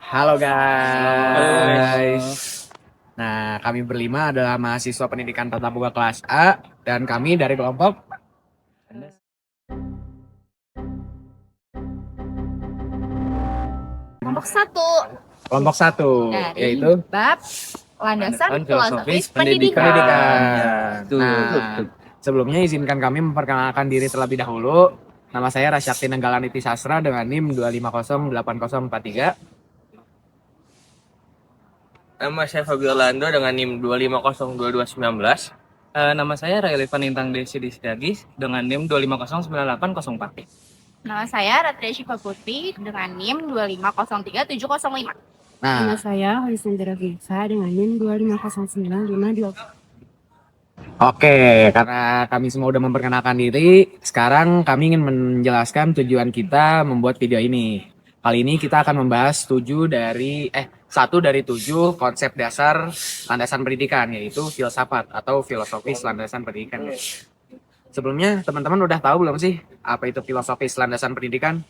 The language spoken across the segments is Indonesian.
Halo Halo guys. guys. Nah, kami berlima adalah mahasiswa pendidikan tatap muka kelas A dan kami dari kelompok Kelompok satu kelompok satu dari yaitu bab landasan filosofis pendidikan. pendidikan. Ya, Nah, sebelumnya izinkan kami memperkenalkan diri terlebih dahulu. Nama saya Rasyakti Nenggalaniti Sastra dengan NIM 2508043. Nama saya Fabio Lando dengan NIM 2502219. Nama saya Railivan Intang Desi Disdagis dengan NIM 2509804. Nama saya Ratria Syifa Putri dengan NIM 2503705. Nama Nah, saya Holisandra Firsa dengan NIM 2509552. oke, karena kami semua udah memperkenalkan diri, sekarang kami ingin menjelaskan tujuan kita membuat video ini. Kali ini kita akan membahas satu dari 7 konsep dasar landasan pendidikan, yaitu filsafat atau filosofis landasan pendidikan. Sebelumnya, teman-teman udah tahu belum sih apa itu filosofis landasan pendidikan?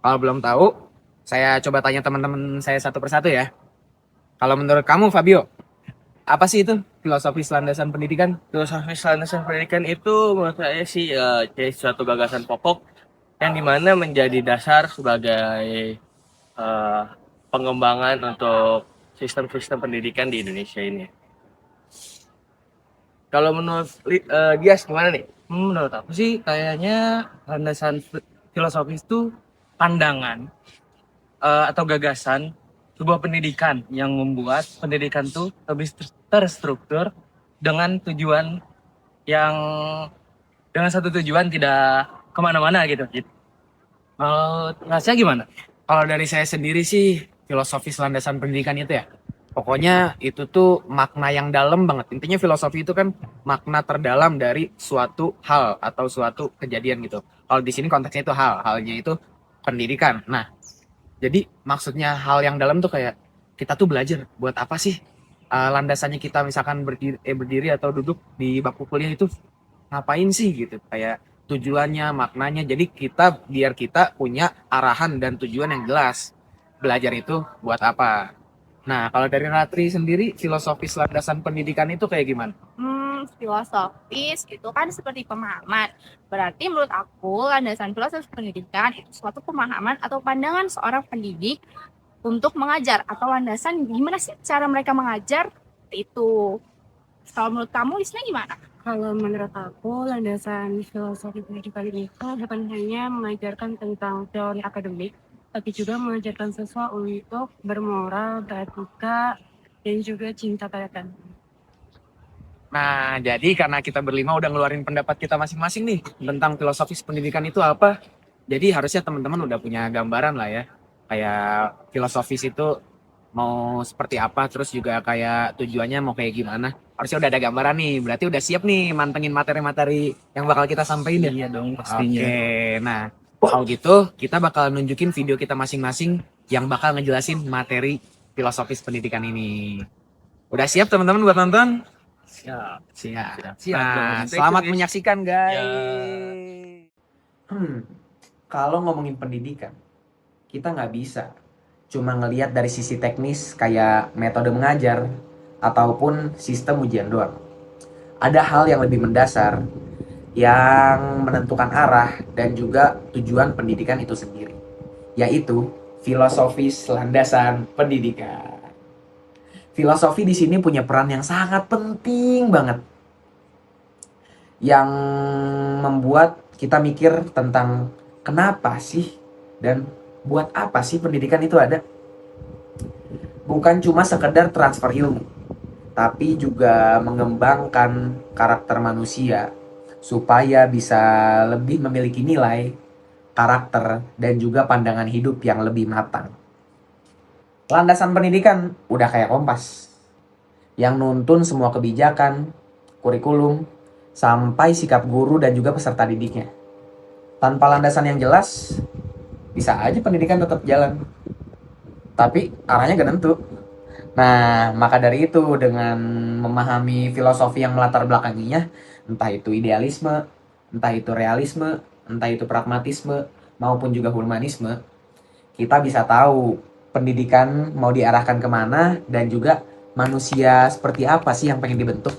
Kalau belum tahu, saya coba tanya teman-teman saya satu persatu ya. Kalau menurut kamu, Fabio, apa sih itu filosofis landasan pendidikan? Filosofis landasan pendidikan itu menurut saya sih jadi suatu gagasan pokok yang dimana menjadi dasar sebagai eh, pengembangan untuk sistem-sistem pendidikan di Indonesia ini. Kalau menurut Gias gimana nih? Menurut aku sih kayaknya landasan filosofis itu pandangan atau gagasan sebuah pendidikan yang membuat pendidikan tuh lebih terstruktur dengan tujuan yang dengan satu tujuan tidak kemana-mana gitu. Kalau rasanya gimana? Kalau dari saya sendiri sih, filosofis landasan pendidikan itu ya, pokoknya itu tuh makna yang dalam banget. Intinya filosofi itu kan makna terdalam dari suatu hal atau suatu kejadian gitu. Kalau di sini konteksnya itu halnya itu pendidikan. Nah, jadi maksudnya hal yang dalam tuh kayak kita tuh belajar buat apa sih? Landasannya kita misalkan berdiri atau duduk di bangku kuliah itu ngapain sih gitu? Kayak tujuannya, maknanya. Jadi biar kita punya arahan dan tujuan yang jelas. Belajar itu buat apa? Nah, kalau dari Ratri sendiri, filosofis landasan pendidikan itu kayak gimana? Filosofis itu kan seperti pemahaman. Berarti menurut aku landasan filosofis pendidikan itu suatu pemahaman atau pandangan seorang pendidik untuk mengajar atau landasan gimana sih cara mereka mengajar itu. Kalau menurut kamu, Lisna gimana? Kalau menurut aku, landasan filosofi pendidikan itu bukan hanya mengajarkan tentang teori akademik, tapi juga mengajarkan siswa untuk bermoral, beretika, dan juga cinta pada Tuhan. Nah, jadi karena kita berlima udah ngeluarin pendapat kita masing-masing nih tentang filosofis pendidikan itu apa. Jadi harusnya teman-teman udah punya gambaran lah ya. Kayak filosofis itu mau seperti apa, terus juga kayak tujuannya mau kayak gimana. Harusnya udah ada gambaran nih, berarti udah siap nih mantengin materi-materi yang bakal kita sampaikan ya. Iya dong pastinya. Oke, nah kalau gitu kita bakal nunjukin video kita masing-masing yang bakal ngejelasin materi filosofis pendidikan ini. Udah siap teman-teman buat nonton? Siap. Siap. Siap Nah, dong. selamat menyaksikan guys. Ya. Kalau ngomongin pendidikan, kita nggak bisa cuma ngelihat dari sisi teknis kayak metode mengajar ataupun sistem ujian doang. Ada hal yang lebih mendasar yang menentukan arah dan juga tujuan pendidikan itu sendiri, yaitu filosofis landasan pendidikan. Filosofi di sini punya peran yang sangat penting banget, yang membuat kita mikir tentang kenapa sih dan buat apa sih pendidikan itu ada. Bukan cuma sekedar transfer ilmu, tapi juga mengembangkan karakter manusia supaya bisa lebih memiliki nilai, karakter, dan juga pandangan hidup yang lebih matang. Landasan pendidikan udah kayak kompas yang nuntun semua kebijakan, kurikulum, sampai sikap guru dan juga peserta didiknya. Tanpa landasan yang jelas, bisa aja pendidikan tetap jalan, tapi arahnya gak nentu. Nah, maka dari itu dengan memahami filosofi yang melatar belakanginya, entah itu idealisme, entah itu realisme, entah itu pragmatisme, maupun juga humanisme, kita bisa tahu pendidikan mau diarahkan kemana, dan juga manusia seperti apa sih yang pengen dibentuk.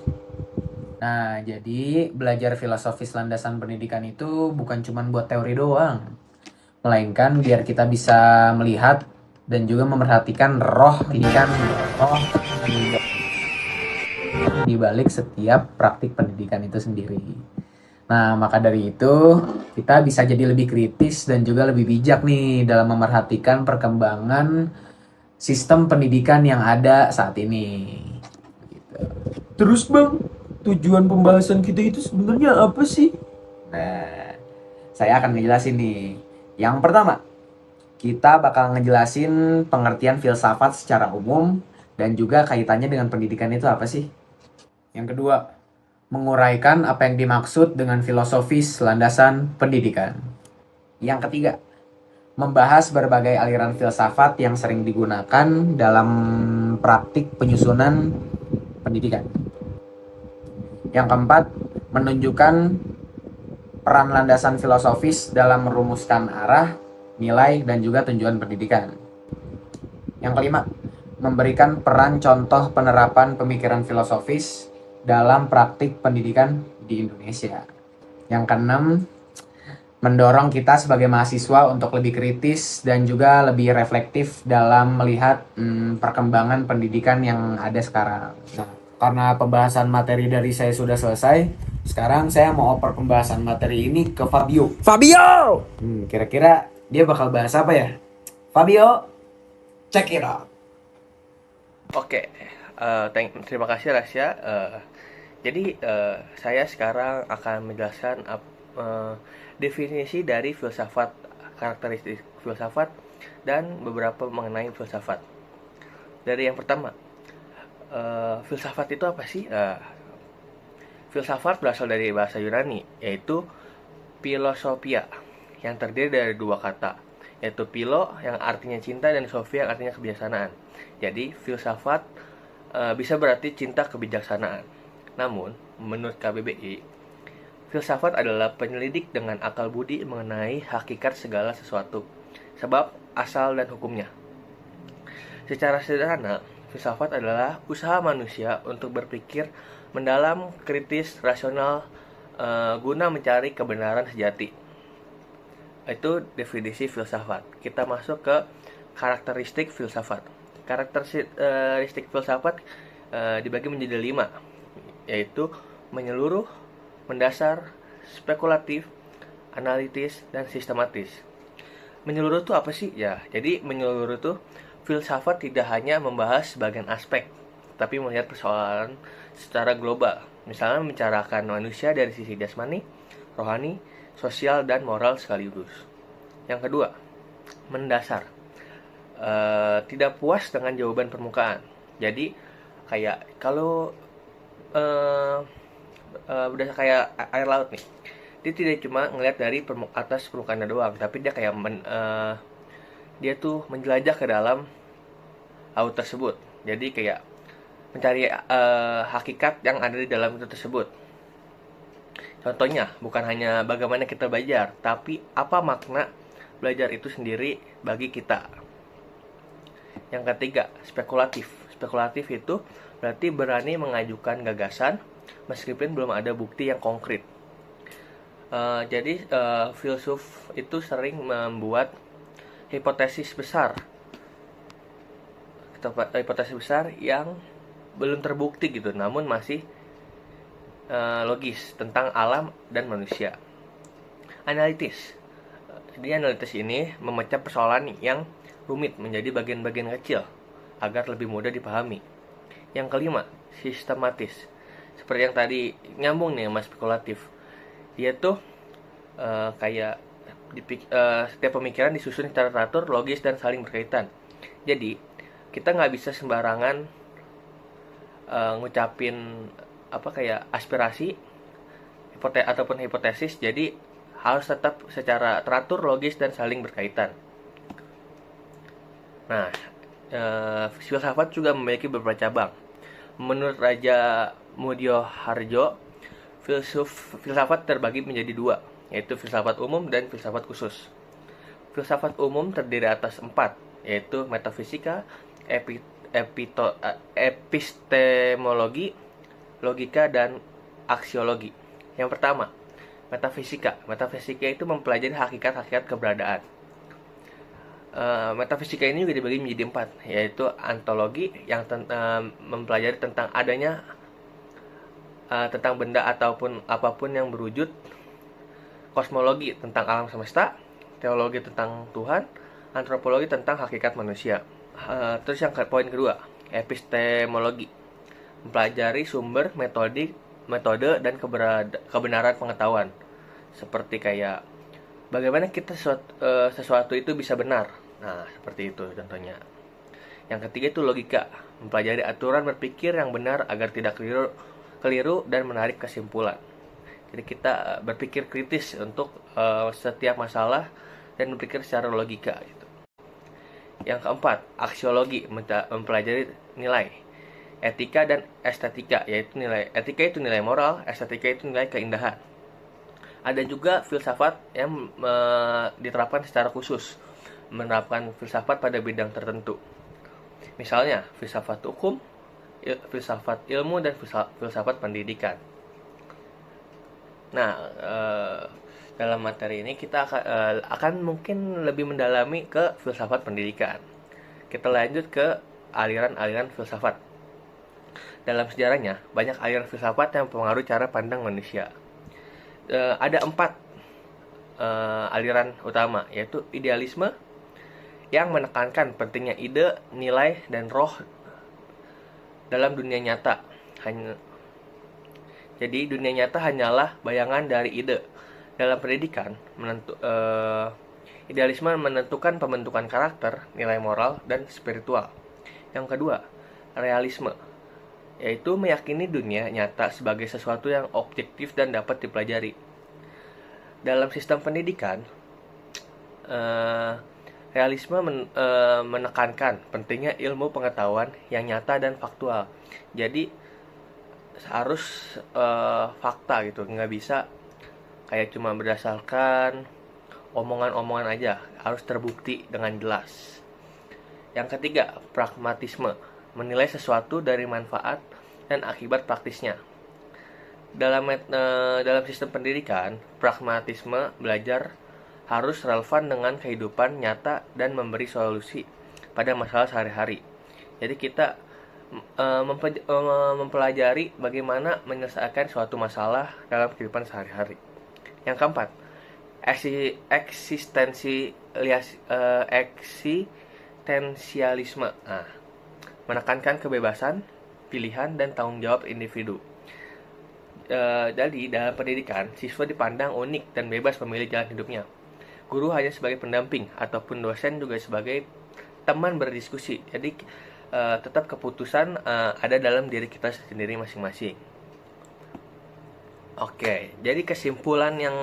Nah, jadi belajar filosofis landasan pendidikan itu bukan cuma buat teori doang, melainkan biar kita bisa melihat dan juga memerhatikan roh pendidikan, roh di balik setiap praktik pendidikan itu sendiri. Nah, maka dari itu kita bisa jadi lebih kritis dan juga lebih bijak nih dalam memerhatikan perkembangan sistem pendidikan yang ada saat ini. Gitu. Terus Bang, tujuan pembahasan kita itu sebenarnya apa sih? Nah, saya akan ngejelasin nih. Yang pertama, kita bakal ngejelasin pengertian filsafat secara umum dan juga kaitannya dengan pendidikan itu apa sih. Yang kedua, menguraikan apa yang dimaksud dengan filosofis landasan pendidikan. Yang ketiga, membahas berbagai aliran filsafat yang sering digunakan dalam praktik penyusunan pendidikan. Yang keempat, menunjukkan peran landasan filosofis dalam merumuskan arah, nilai, dan juga tujuan pendidikan. Yang kelima, memberikan peran contoh penerapan pemikiran filosofis dalam praktik pendidikan di Indonesia. Yang keenam, mendorong kita sebagai mahasiswa untuk lebih kritis dan juga lebih reflektif dalam melihat perkembangan pendidikan yang ada sekarang. Nah, karena pembahasan materi dari saya sudah selesai, sekarang saya mau oper pembahasan materi ini ke Fabio. Fabio! Kira-kira dia bakal bahas apa ya? Fabio, check it out. Oke, terima kasih Rasya. Jadi saya sekarang akan menjelaskan definisi dari filsafat, karakteristik filsafat, dan beberapa mengenai filsafat. Dari yang pertama, filsafat itu apa sih? Filsafat berasal dari bahasa Yunani, yaitu philosophia, yang terdiri dari dua kata, yaitu philo yang artinya cinta dan sophia yang artinya kebijaksanaan. Jadi filsafat bisa berarti cinta kebijaksanaan. Namun, menurut KBBI, filsafat adalah penyelidik dengan akal budi mengenai hakikat segala sesuatu, sebab, asal, dan hukumnya. Secara sederhana, filsafat adalah usaha manusia untuk berpikir mendalam, kritis, rasional, guna mencari kebenaran sejati. Itu definisi filsafat. Kita masuk ke karakteristik filsafat. Karakteristik filsafat dibagi menjadi 5, yaitu menyeluruh, mendasar, spekulatif, analitis, dan sistematis. Menyeluruh itu apa sih? Ya, jadi menyeluruh itu filsafat tidak hanya membahas sebagian aspek, tapi melihat persoalan secara global. Misalnya membicarakan manusia dari sisi jasmani, rohani, sosial, dan moral sekaligus. Yang kedua, mendasar. Tidak puas dengan jawaban permukaan. Jadi kayak kalau udah kayak air laut nih, dia tidak cuma ngelihat dari atas permukaannya doang, tapi dia kayak dia tuh menjelajah ke dalam laut tersebut. Jadi kayak mencari hakikat yang ada di dalam itu tersebut. Contohnya, bukan hanya bagaimana kita belajar, tapi apa makna belajar itu sendiri bagi kita. Yang ketiga, spekulatif. Spekulatif itu berarti berani mengajukan gagasan meskipun belum ada bukti yang konkret. Jadi filsuf itu sering membuat hipotesis besar yang belum terbukti gitu, namun masih logis tentang alam dan manusia. Analitis. Jadi analitis ini memecah persoalan yang rumit menjadi bagian-bagian kecil agar lebih mudah dipahami. Yang kelima, sistematis. Seperti yang tadi nyambung nih sama spekulatif. Dia tuh kayak setiap pemikiran disusun secara teratur, logis, dan saling berkaitan. Jadi kita nggak bisa sembarangan ngucapin kayak aspirasi ataupun hipotesis. Jadi harus tetap secara teratur, logis, dan saling berkaitan. Nah, filsafat juga memiliki beberapa cabang. Menurut Raja Mudyo Harjo, filsafat terbagi menjadi 2, yaitu filsafat umum dan filsafat khusus. Filsafat umum terdiri atas 4, yaitu metafisika, epistemologi, logika, dan aksiologi. Yang pertama, metafisika. Metafisika itu mempelajari hakikat-hakikat keberadaan. Metafisika ini juga dibagi menjadi 4, yaitu antologi yang mempelajari tentang adanya tentang benda ataupun apapun yang berwujud, kosmologi tentang alam semesta, teologi tentang Tuhan, antropologi tentang hakikat manusia. Terus yang poin kedua, epistemologi, mempelajari sumber, metode dan kebenaran pengetahuan, seperti kayak bagaimana kita sesuatu itu bisa benar. Nah, seperti itu contohnya. Yang ketiga itu logika, mempelajari aturan berpikir yang benar agar tidak keliru dan menarik kesimpulan. Jadi kita berpikir kritis untuk setiap masalah dan berpikir secara logika gitu. Yang keempat, aksiologi, mempelajari nilai, etika dan estetika, yaitu nilai etika itu nilai moral, estetika itu nilai keindahan. Ada juga filsafat yang diterapkan secara khusus, menerapkan filsafat pada bidang tertentu. Misalnya, filsafat hukum, filsafat ilmu, dan filsafat pendidikan. Nah, dalam materi ini kita akan mungkin lebih mendalami ke filsafat pendidikan. Kita lanjut ke aliran-aliran filsafat. Dalam sejarahnya, banyak aliran filsafat yang mempengaruhi cara pandang manusia. Ada 4 aliran utama, yaitu idealisme yang menekankan pentingnya ide, nilai, dan roh dalam dunia nyata. Jadi dunia nyata hanyalah bayangan dari ide. Dalam pendidikan, idealisme menentukan pembentukan karakter, nilai moral, dan spiritual. Yang kedua, realisme, yaitu meyakini dunia nyata sebagai sesuatu yang objektif dan dapat dipelajari. Dalam sistem pendidikan, realisme menekankan pentingnya ilmu pengetahuan yang nyata dan faktual. Jadi harus fakta gitu, nggak bisa kayak cuma berdasarkan omongan-omongan aja, harus terbukti dengan jelas. Yang ketiga, pragmatisme, menilai sesuatu dari manfaat dan akibat praktisnya. Dalam sistem pendidikan, pragmatisme belajar harus relevan dengan kehidupan nyata dan memberi solusi pada masalah sehari-hari. Jadi kita mempelajari bagaimana menyelesaikan suatu masalah dalam kehidupan sehari-hari. Yang keempat, eksistensialisme. Nah, menekankan kebebasan, pilihan, dan tanggung jawab individu. Jadi dalam pendidikan, siswa dipandang unik dan bebas memilih jalan hidupnya. Guru hanya sebagai pendamping, ataupun dosen juga sebagai teman berdiskusi. Jadi tetap keputusan ada dalam diri kita sendiri masing-masing. Oke, jadi kesimpulan yang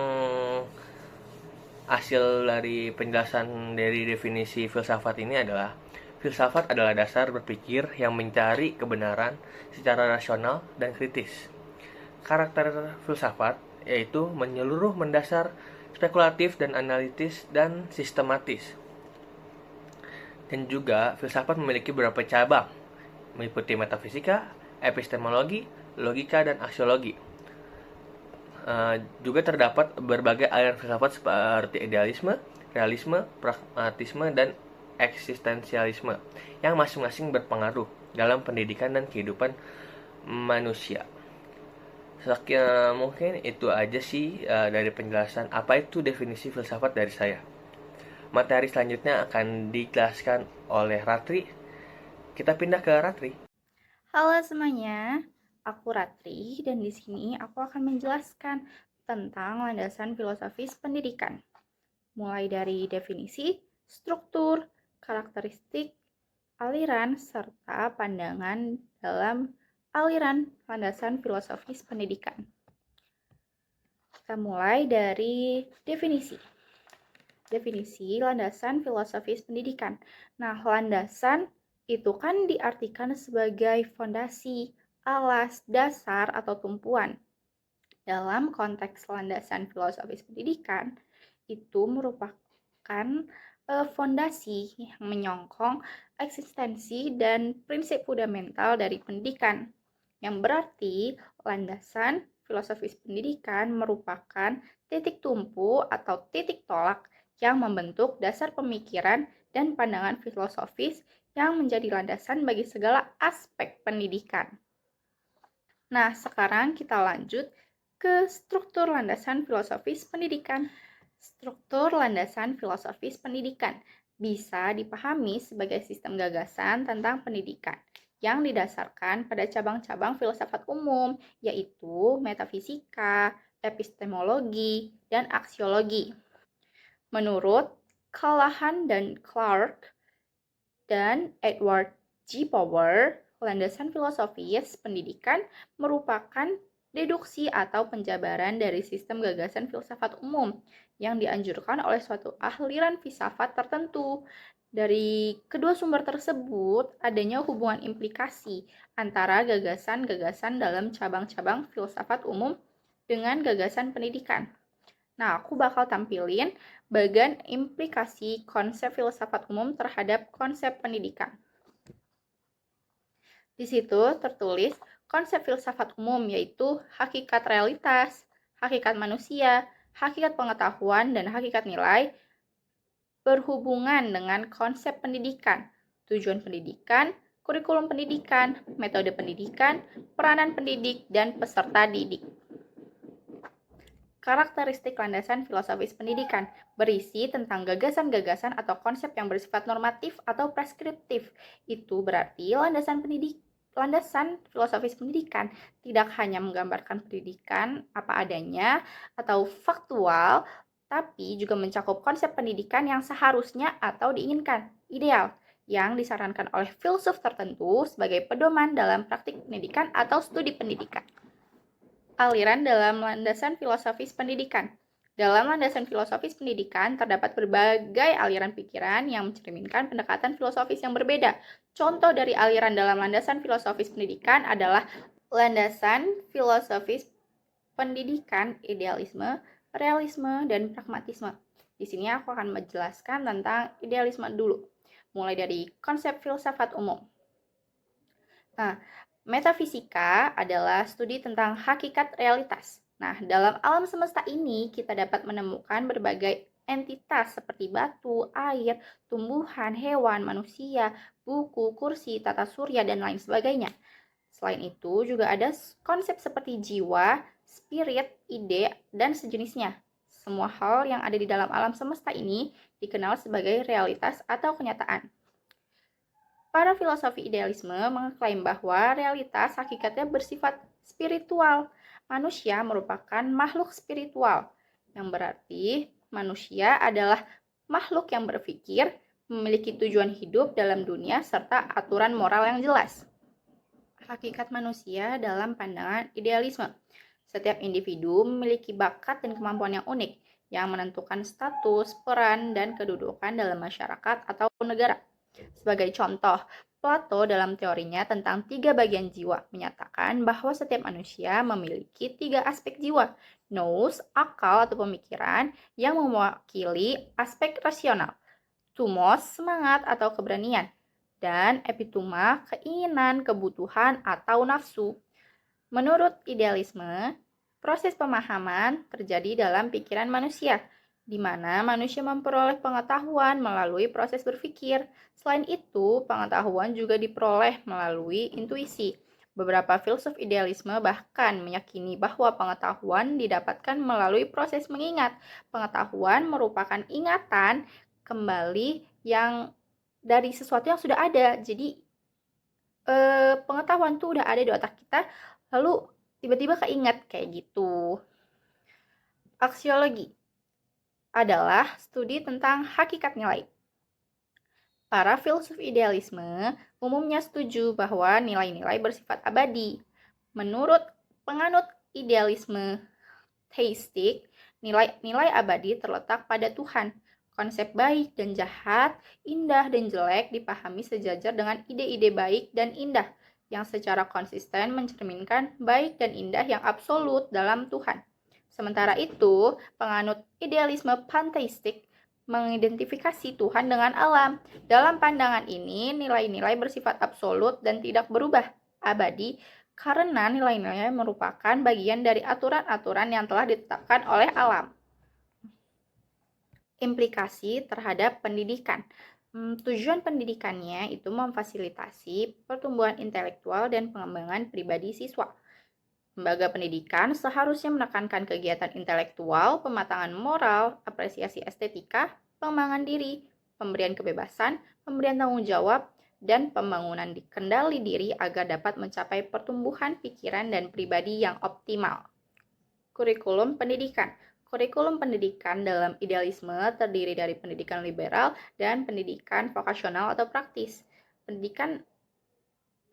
hasil dari penjelasan dari definisi filsafat ini adalah filsafat adalah dasar berpikir yang mencari kebenaran secara rasional dan kritis. Karakter filsafat yaitu menyeluruh, mendasar, spekulatif, dan analitis, dan sistematis. Dan juga filsafat memiliki beberapa cabang, meliputi metafisika, epistemologi, logika, dan aksiologi. Juga terdapat berbagai aliran filsafat seperti idealisme, realisme, pragmatisme, dan eksistensialisme yang masing-masing berpengaruh dalam pendidikan dan kehidupan manusia. Mungkin itu aja sih dari penjelasan apa itu definisi filsafat dari saya. Materi selanjutnya akan dijelaskan oleh Ratri. Kita pindah ke Ratri. Halo semuanya, aku Ratri dan di sini aku akan menjelaskan tentang landasan filosofis pendidikan. Mulai dari definisi, struktur, karakteristik, aliran, serta pandangan dalam aliran landasan filosofis pendidikan. Kita mulai dari definisi. Definisi landasan filosofis pendidikan. Nah, landasan itu kan diartikan sebagai fondasi, alas, dasar, atau tumpuan. Dalam konteks landasan filosofis pendidikan, itu merupakan fondasi yang menyokong eksistensi dan prinsip fundamental dari pendidikan, yang berarti landasan filosofis pendidikan merupakan titik tumpu atau titik tolak yang membentuk dasar pemikiran dan pandangan filosofis yang menjadi landasan bagi segala aspek pendidikan. Nah, sekarang kita lanjut ke struktur landasan filosofis pendidikan. Struktur landasan filosofis pendidikan bisa dipahami sebagai sistem gagasan tentang pendidikan yang didasarkan pada cabang-cabang filsafat umum, yaitu metafisika, epistemologi, dan aksiologi. Menurut Callahan dan Clark dan Edward G. Power, landasan filosofis pendidikan merupakan deduksi atau penjabaran dari sistem gagasan filsafat umum yang dianjurkan oleh suatu aliran filsafat tertentu. Dari kedua sumber tersebut, adanya hubungan implikasi antara gagasan-gagasan dalam cabang-cabang filsafat umum dengan gagasan pendidikan. Nah, aku bakal tampilin bagian implikasi konsep filsafat umum terhadap konsep pendidikan. Di situ tertulis konsep filsafat umum yaitu hakikat realitas, hakikat manusia, hakikat pengetahuan, dan hakikat nilai berhubungan dengan konsep pendidikan, tujuan pendidikan, kurikulum pendidikan, metode pendidikan, peranan pendidik, dan peserta didik. Karakteristik landasan filosofis pendidikan berisi tentang gagasan-gagasan atau konsep yang bersifat normatif atau preskriptif. Itu berarti landasan filosofis pendidikan tidak hanya menggambarkan pendidikan apa adanya atau faktual, tapi juga mencakup konsep pendidikan yang seharusnya atau diinginkan, ideal, yang disarankan oleh filsuf tertentu sebagai pedoman dalam praktik pendidikan atau studi pendidikan. Aliran dalam landasan filosofis pendidikan. Dalam landasan filosofis pendidikan terdapat berbagai aliran pikiran yang mencerminkan pendekatan filosofis yang berbeda. Contoh dari aliran dalam landasan filosofis pendidikan adalah landasan filosofis pendidikan idealisme, realisme, dan pragmatisme. Di sini aku akan menjelaskan tentang idealisme dulu, mulai dari konsep filsafat umum. Nah, metafisika adalah studi tentang hakikat realitas. Nah, dalam alam semesta ini kita dapat menemukan berbagai entitas seperti batu, air, tumbuhan, hewan, manusia, buku, kursi, tata surya, dan lain sebagainya. Selain itu, juga ada konsep seperti jiwa, spirit, ide, dan sejenisnya. Semua hal yang ada di dalam alam semesta ini dikenal sebagai realitas atau kenyataan. Para filosofi idealisme mengklaim bahwa realitas hakikatnya bersifat spiritual. Manusia merupakan makhluk spiritual, yang berarti manusia adalah makhluk yang berpikir, memiliki tujuan hidup dalam dunia, serta aturan moral yang jelas. Hakikat manusia dalam pandangan idealisme. Setiap individu memiliki bakat dan kemampuan yang unik, yang menentukan status, peran, dan kedudukan dalam masyarakat atau negara. Sebagai contoh, Plato dalam teorinya tentang 3 bagian jiwa menyatakan bahwa setiap manusia memiliki 3 aspek jiwa, nous, akal atau pemikiran yang mewakili aspek rasional, thumos, semangat atau keberanian, dan epituma, keinginan, kebutuhan atau nafsu. Menurut idealisme, proses pemahaman terjadi dalam pikiran manusia, di mana manusia memperoleh pengetahuan melalui proses berpikir. Selain itu, pengetahuan juga diperoleh melalui intuisi. Beberapa filsuf idealisme bahkan meyakini bahwa pengetahuan didapatkan melalui proses mengingat. Pengetahuan merupakan ingatan kembali yang dari sesuatu yang sudah ada. Jadi, pengetahuan itu udah ada di otak kita, lalu tiba-tiba keingat kayak gitu. Aksiologi adalah studi tentang hakikat nilai. Para filsuf idealisme umumnya setuju bahwa nilai-nilai bersifat abadi. Menurut penganut idealisme theistik, nilai-nilai abadi terletak pada Tuhan. Konsep baik dan jahat, indah dan jelek dipahami sejajar dengan ide-ide baik dan indah yang secara konsisten mencerminkan baik dan indah yang absolut dalam Tuhan. Sementara itu, penganut idealisme panteistik mengidentifikasi Tuhan dengan alam. Dalam pandangan ini, nilai-nilai bersifat absolut dan tidak berubah, abadi, karena nilai-nilai merupakan bagian dari aturan-aturan yang telah ditetapkan oleh alam. Implikasi terhadap pendidikan. Tujuan pendidikannya itu memfasilitasi pertumbuhan intelektual dan pengembangan pribadi siswa. Lembaga pendidikan seharusnya menekankan kegiatan intelektual, pematangan moral, apresiasi estetika, pengembangan diri, pemberian kebebasan, pemberian tanggung jawab, dan pembangunan kendali diri agar dapat mencapai pertumbuhan pikiran dan pribadi yang optimal. Kurikulum pendidikan. Kurikulum pendidikan dalam idealisme terdiri dari pendidikan liberal dan pendidikan vokasional atau praktis. Pendidikan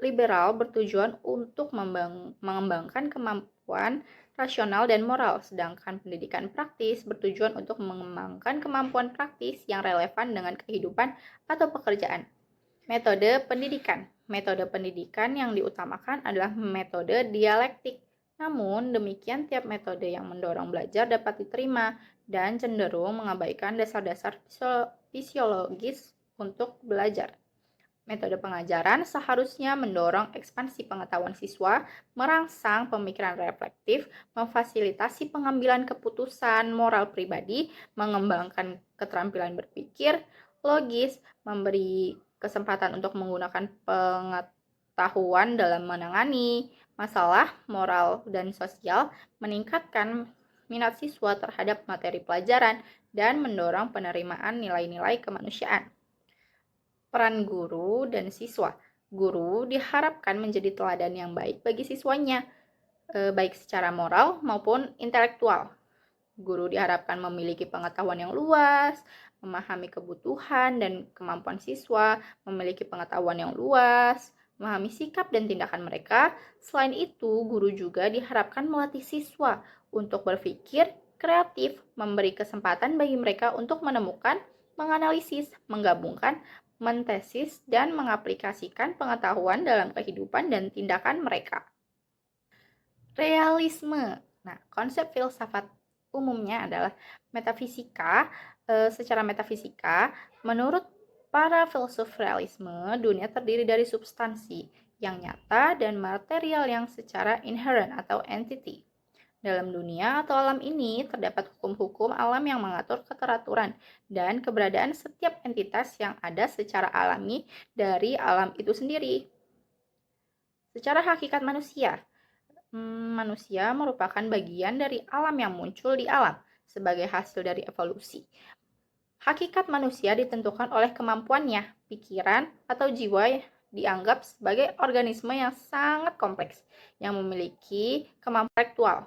liberal bertujuan untuk mengembangkan kemampuan rasional dan moral, sedangkan pendidikan praktis bertujuan untuk mengembangkan kemampuan praktis yang relevan dengan kehidupan atau pekerjaan. Metode pendidikan. Metode pendidikan yang diutamakan adalah metode dialektik. Namun demikian, tiap metode yang mendorong belajar dapat diterima dan cenderung mengabaikan dasar-dasar fisiologis untuk belajar. Metode pengajaran seharusnya mendorong ekspansi pengetahuan siswa, merangsang pemikiran reflektif, memfasilitasi pengambilan keputusan moral pribadi, mengembangkan keterampilan berpikir logis, memberi kesempatan untuk menggunakan pengetahuan dalam menangani masalah moral dan sosial, meningkatkan minat siswa terhadap materi pelajaran, dan mendorong penerimaan nilai-nilai kemanusiaan. Peran guru dan siswa. Guru diharapkan menjadi teladan yang baik bagi siswanya, baik secara moral maupun intelektual. Guru diharapkan memiliki pengetahuan yang luas, memahami kebutuhan dan kemampuan siswa, memiliki pengetahuan yang luas, memahami sikap dan tindakan mereka. Selain itu, guru juga diharapkan melatih siswa untuk berpikir kreatif, memberi kesempatan bagi mereka untuk menemukan, menganalisis, menggabungkan, mentesis, dan mengaplikasikan pengetahuan dalam kehidupan dan tindakan mereka. Realisme. Nah, konsep filsafat umumnya adalah metafisika. Secara metafisika, menurut para filsuf realisme, dunia terdiri dari substansi yang nyata dan material yang secara inherent atau entity. Dalam dunia atau alam ini terdapat hukum-hukum alam yang mengatur keteraturan dan keberadaan setiap entitas yang ada secara alami dari alam itu sendiri. Secara hakikat manusia, manusia merupakan bagian dari alam yang muncul di alam sebagai hasil dari evolusi. Hakikat manusia ditentukan oleh kemampuannya, pikiran, atau jiwa dianggap sebagai organisme yang sangat kompleks, yang memiliki kemampuan intelektual.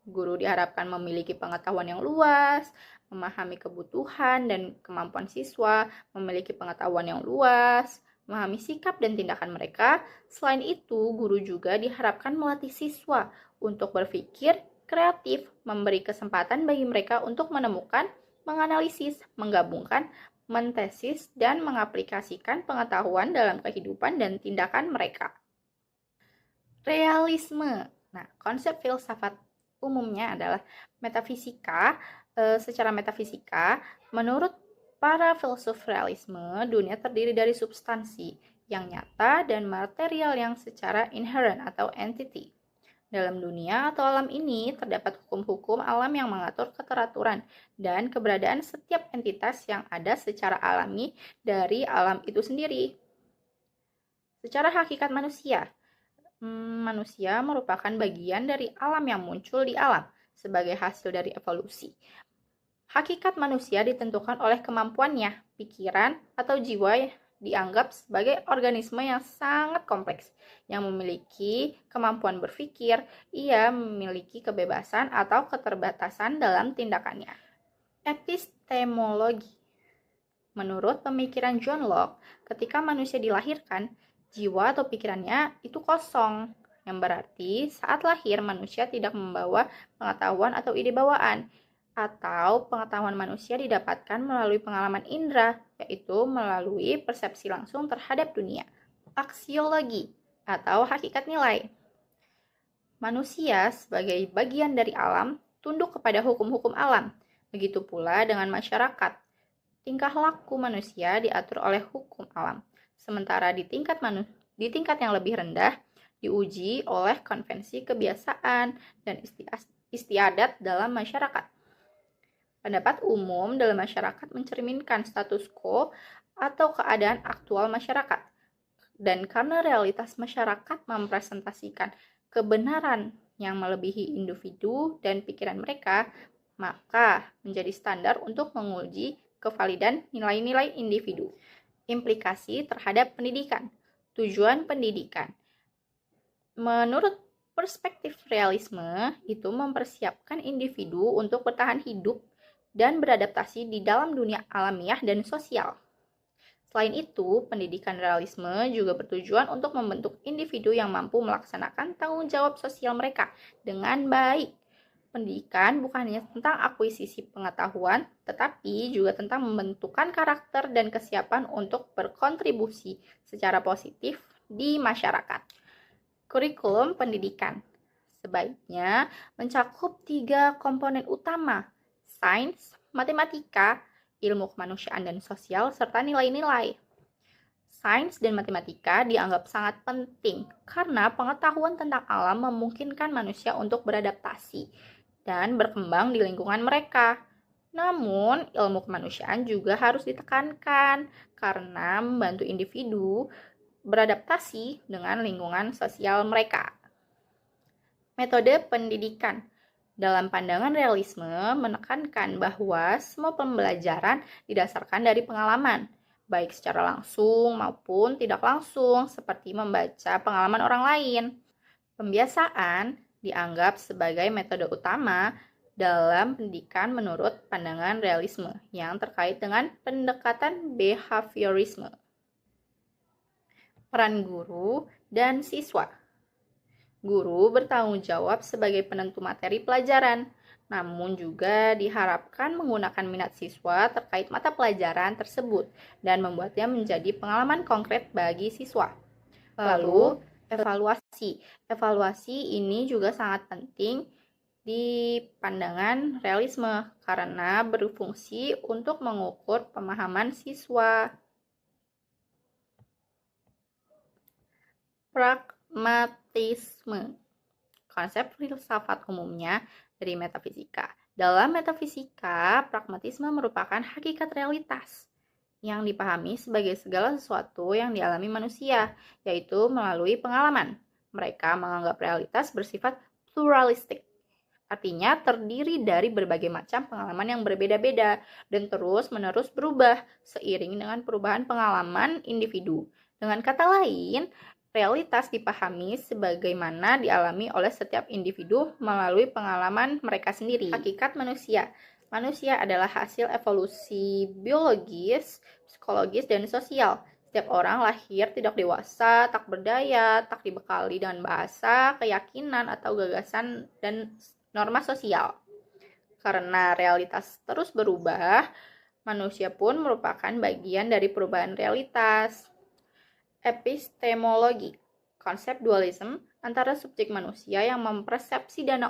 Guru diharapkan memiliki pengetahuan yang luas, memahami kebutuhan dan kemampuan siswa, memiliki pengetahuan yang luas, memahami sikap dan tindakan mereka. Selain itu, guru juga diharapkan melatih siswa untuk berpikir kreatif, memberi kesempatan bagi mereka untuk menemukan, menganalisis, menggabungkan, mentesis, dan mengaplikasikan pengetahuan dalam kehidupan dan tindakan mereka. Realisme. Nah, konsep filsafat umumnya adalah metafisika. Secara metafisika, menurut para filsuf realisme, dunia terdiri dari substansi yang nyata dan material yang secara inherent atau entity. Dalam dunia atau alam ini terdapat hukum-hukum alam yang mengatur keteraturan dan keberadaan setiap entitas yang ada secara alami dari alam itu sendiri. Secara hakikat manusia, manusia merupakan bagian dari alam yang muncul di alam sebagai hasil dari evolusi. Hakikat manusia ditentukan oleh kemampuannya, pikiran, atau jiwa dianggap sebagai organisme yang sangat kompleks, yang memiliki kemampuan berpikir. Ia memiliki kebebasan atau keterbatasan dalam tindakannya. Epistemologi. Menurut pemikiran John Locke, ketika manusia dilahirkan, jiwa atau pikirannya itu kosong, yang berarti saat lahir manusia tidak membawa pengetahuan atau ide bawaan, atau pengetahuan manusia didapatkan melalui pengalaman indera, yaitu melalui persepsi langsung terhadap dunia. Aksiologi atau hakikat nilai. Manusia sebagai bagian dari alam tunduk kepada hukum-hukum alam. Begitu pula dengan masyarakat. tingkah laku manusia diatur oleh hukum alam, sementara di tingkat yang lebih rendah diuji oleh konvensi kebiasaan dan istiadat dalam masyarakat. Pendapat umum dalam masyarakat mencerminkan status quo atau keadaan aktual masyarakat. Dan karena realitas masyarakat mempresentasikan kebenaran yang melebihi individu dan pikiran mereka, maka menjadi standar untuk menguji kevalidan nilai-nilai individu. Implikasi terhadap pendidikan. Tujuan pendidikan. Menurut perspektif realisme, itu mempersiapkan individu untuk bertahan hidup dan beradaptasi di dalam dunia alamiah dan sosial. Selain itu, pendidikan realisme juga bertujuan untuk membentuk individu yang mampu melaksanakan tanggung jawab sosial mereka dengan baik. Pendidikan bukan hanya tentang akuisisi pengetahuan, tetapi juga tentang membentukkan karakter dan kesiapan untuk berkontribusi secara positif di masyarakat. Kurikulum pendidikan sebaiknya mencakup 3 komponen utama: sains, matematika, ilmu kemanusiaan dan sosial, serta nilai-nilai. Sains dan matematika dianggap sangat penting karena pengetahuan tentang alam memungkinkan manusia untuk beradaptasi dan berkembang di lingkungan mereka. Namun, ilmu kemanusiaan juga harus ditekankan karena membantu individu beradaptasi dengan lingkungan sosial mereka. Metode pendidikan dalam pandangan realisme menekankan bahwa semua pembelajaran didasarkan dari pengalaman, baik secara langsung maupun tidak langsung, seperti membaca pengalaman orang lain. Pembiasaan dianggap sebagai metode utama dalam pendidikan menurut pandangan realisme yang terkait dengan pendekatan behaviorisme. Peran guru dan siswa. Guru bertanggung jawab sebagai penentu materi pelajaran, namun juga diharapkan menggunakan minat siswa terkait mata pelajaran tersebut dan membuatnya menjadi pengalaman konkret bagi siswa. Lalu, evaluasi. Evaluasi ini juga sangat penting di pandangan realisme karena berfungsi untuk mengukur pemahaman siswa. Pragmatisme. Konsep filsafat umumnya dari metafisika. Dalam metafisika, pragmatisme merupakan hakikat realitas yang dipahami sebagai segala sesuatu yang dialami manusia, yaitu melalui pengalaman. Mereka menganggap realitas bersifat pluralistik. Artinya terdiri dari berbagai macam pengalaman yang berbeda-beda dan terus-menerus berubah seiring dengan perubahan pengalaman individu. Dengan kata lain, realitas dipahami sebagaimana dialami oleh setiap individu melalui pengalaman mereka sendiri. Hakikat manusia. Manusia adalah hasil evolusi biologis, psikologis, dan sosial. Setiap orang lahir tidak dewasa, tak berdaya, tak dibekali dengan bahasa, keyakinan, atau gagasan dan norma sosial. Karena realitas terus berubah, manusia pun merupakan bagian dari perubahan realitas. Epistemologi. Konsep dualisme antara subjek manusia yang mempersepsi dan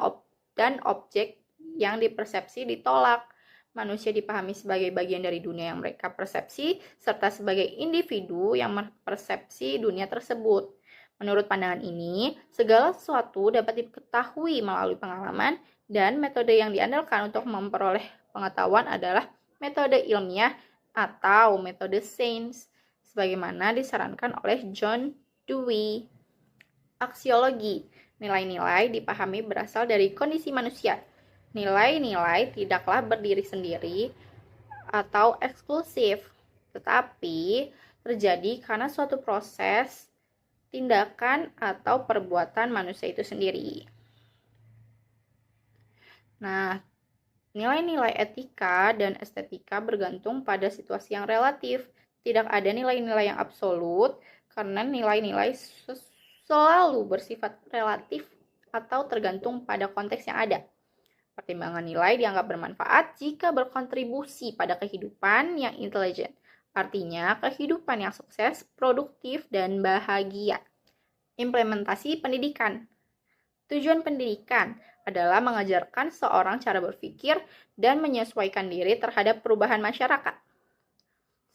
objek yang dipersepsi ditolak. Manusia dipahami sebagai bagian dari dunia yang mereka persepsi, serta sebagai individu yang mempersepsi dunia tersebut. Menurut pandangan ini, segala sesuatu dapat diketahui melalui pengalaman, dan metode yang diandalkan untuk memperoleh pengetahuan adalah metode ilmiah atau metode sains, sebagaimana disarankan oleh John Dewey. Aksiologi. Nilai-nilai dipahami berasal dari kondisi manusia. Nilai-nilai tidaklah berdiri sendiri atau eksklusif, tetapi terjadi karena suatu proses, tindakan, atau perbuatan manusia itu sendiri. Nah, nilai-nilai etika dan estetika bergantung pada situasi yang relatif. Tidak ada nilai-nilai yang absolut, karena nilai-nilai selalu bersifat relatif atau tergantung pada konteks yang ada. Pertimbangan nilai dianggap bermanfaat jika berkontribusi pada kehidupan yang intelijen. Artinya, kehidupan yang sukses, produktif, dan bahagia. Implementasi pendidikan. Tujuan pendidikan adalah mengajarkan seorang cara berpikir dan menyesuaikan diri terhadap perubahan masyarakat.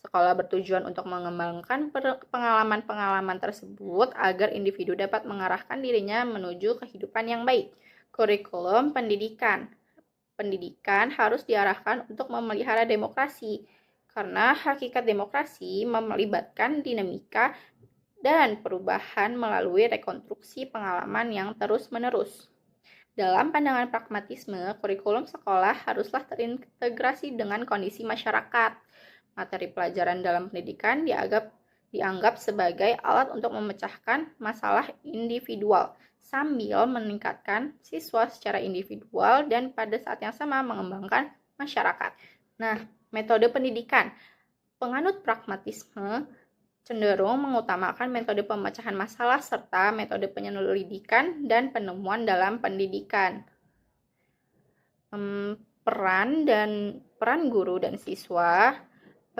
Sekolah bertujuan untuk mengembangkan pengalaman-pengalaman tersebut agar individu dapat mengarahkan dirinya menuju kehidupan yang baik. Kurikulum pendidikan. Pendidikan harus diarahkan untuk memelihara demokrasi, karena hakikat demokrasi melibatkan dinamika dan perubahan melalui rekonstruksi pengalaman yang terus-menerus. Dalam pandangan pragmatisme, kurikulum sekolah haruslah terintegrasi dengan kondisi masyarakat. Materi pelajaran dalam pendidikan dianggap sebagai alat untuk memecahkan masalah individual, sambil meningkatkan siswa secara individual dan pada saat yang sama mengembangkan masyarakat. Nah, metode pendidikan. Penganut pragmatisme cenderung mengutamakan metode pemecahan masalah serta metode penyelidikan dan penemuan dalam pendidikan. Peran guru dan siswa.